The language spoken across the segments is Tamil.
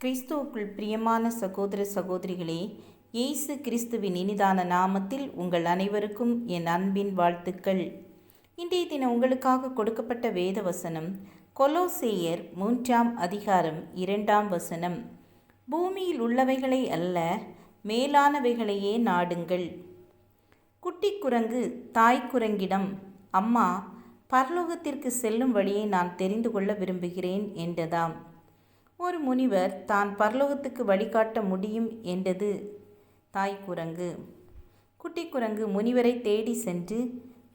கிறிஸ்துவுக்குள் பிரியமான சகோதர சகோதரிகளே, இயேசு கிறிஸ்துவின் இனிதான நாமத்தில் உங்கள் அனைவருக்கும் என் அன்பின் வாழ்த்துக்கள். இன்றைய தினம் உங்களுக்காக கொடுக்கப்பட்ட வேத வசனம் கொலோசேயர் 3ஆம் அதிகாரம் 2ஆம் வசனம். பூமியில் உள்ளவைகளை அல்ல, மேலானவைகளையே நாடுங்கள். குட்டி குரங்கு தாய் குரங்கிடம், அம்மா, பரலோகத்திற்கு செல்லும் வழியை நான் தெரிந்து கொள்ள விரும்புகிறேன் என்றதாம். ஒரு முனிவர் தான் பரலோகத்துக்கு வழிகாட்ட முடியும் என்றது தாய் குரங்கு. குட்டி குரங்கு முனிவரை தேடி சென்று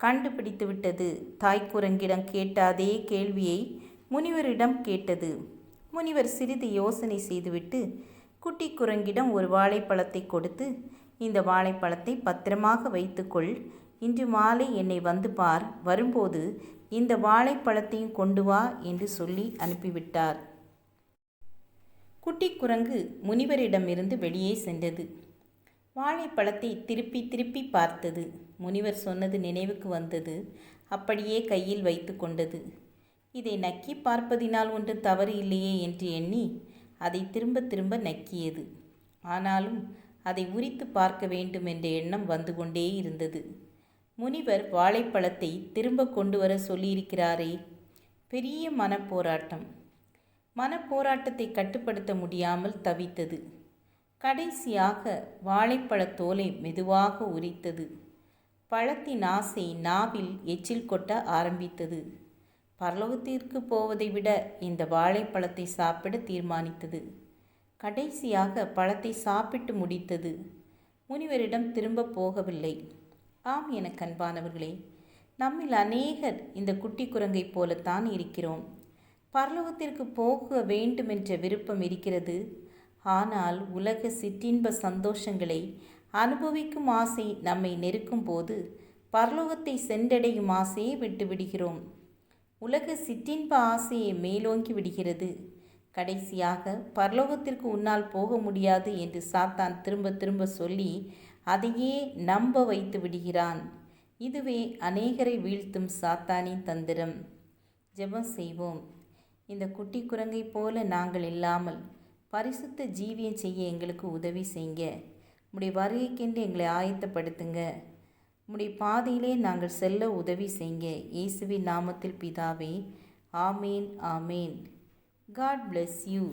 கண்டுபிடித்து விட்டது. தாய் குரங்கிடம் கேட்ட அதே கேள்வியை முனிவரிடம் கேட்டது. முனிவர் சிறிது யோசனை செய்துவிட்டு குட்டி குரங்கிடம் ஒரு வாழைப்பழத்தை கொடுத்து, இந்த வாழைப்பழத்தை பத்திரமாக வைத்துக்கொள், இன்று மாலை என்னை வந்து பார், வரும்போது இந்த வாழைப்பழத்தையும் கொண்டு வா என்று சொல்லி அனுப்பிவிட்டார். குட்டி குரங்கு முனிவரிடமிருந்து வெளியே சென்றது. வாழைப்பழத்தை திருப்பி திருப்பி பார்த்தது. முனிவர் சொன்னது நினைவுக்கு வந்தது. அப்படியே கையில் வைத்து கொண்டது. இதை நக்கி பார்ப்பதினால் ஒன்றும் தவறு இல்லையே என்று எண்ணி அதை திரும்ப திரும்ப நக்கியது. ஆனாலும் அதை உரித்து பார்க்க வேண்டும் என்ற எண்ணம் வந்து கொண்டே இருந்தது. முனிவர் வாழைப்பழத்தை திரும்ப கொண்டு வர சொல்லியிருக்கிறாரே. பெரிய மனப்போராட்டம். மனப்போராட்டத்தை கட்டுப்படுத்த முடியாமல் தவித்தது. கடைசியாக வாழைப்பழத்தோலை மெதுவாக உரித்தது. பழத்தின் ஆசை நாவில் எச்சில் கொட்ட ஆரம்பித்தது. பரலோகத்திற்கு போவதை விட இந்த வாழைப்பழத்தை சாப்பிட தீர்மானித்தது. கடைசியாக பழத்தை சாப்பிட்டு முடித்தது. முனிவரிடம் திரும்ப போகவில்லை. ஆம், என கண்பானவர்களே, நம்மில் அநேகர் இந்த குட்டி குரங்கைப் போலத்தான் இருக்கிறோம். பரலோகத்திற்கு போக வேண்டுமென்ற விருப்பம் இருக்கிறது. ஆனால் உலக சிற்றின்ப சந்தோஷங்களை அனுபவிக்கும் ஆசை நம்மை நெருக்கும் போது பரலோகத்தை சென்றடையும் ஆசையை விட்டுவிடுகிறோம். உலக சிற்றின்ப ஆசையை மேலோங்கி விடுகிறது. கடைசியாக பரலோகத்திற்கு உன்னால் போக முடியாது என்று சாத்தான் திரும்ப திரும்ப சொல்லி அதையே நம்ப வைத்து விடுகிறான். இதுவே அநேகரை வீழ்த்தும் சாத்தானின் தந்திரம். ஜெபம் செய்வோம். இந்த குட்டி குரங்கை போல நாங்கள் இல்லாமல் பரிசுத்த ஜீவியம் செய்ய எங்களுக்கு உதவி செய்யுங்க. உம்முடைய வருகைக்கென்று எங்களை ஆயத்தப்படுத்துங்க. உம்முடைய பாதையிலே நாங்கள் செல்ல உதவி செய்யுங்க. இயேசுவின் நாமத்தில் பிதாவே, ஆமேன், ஆமேன். God bless you.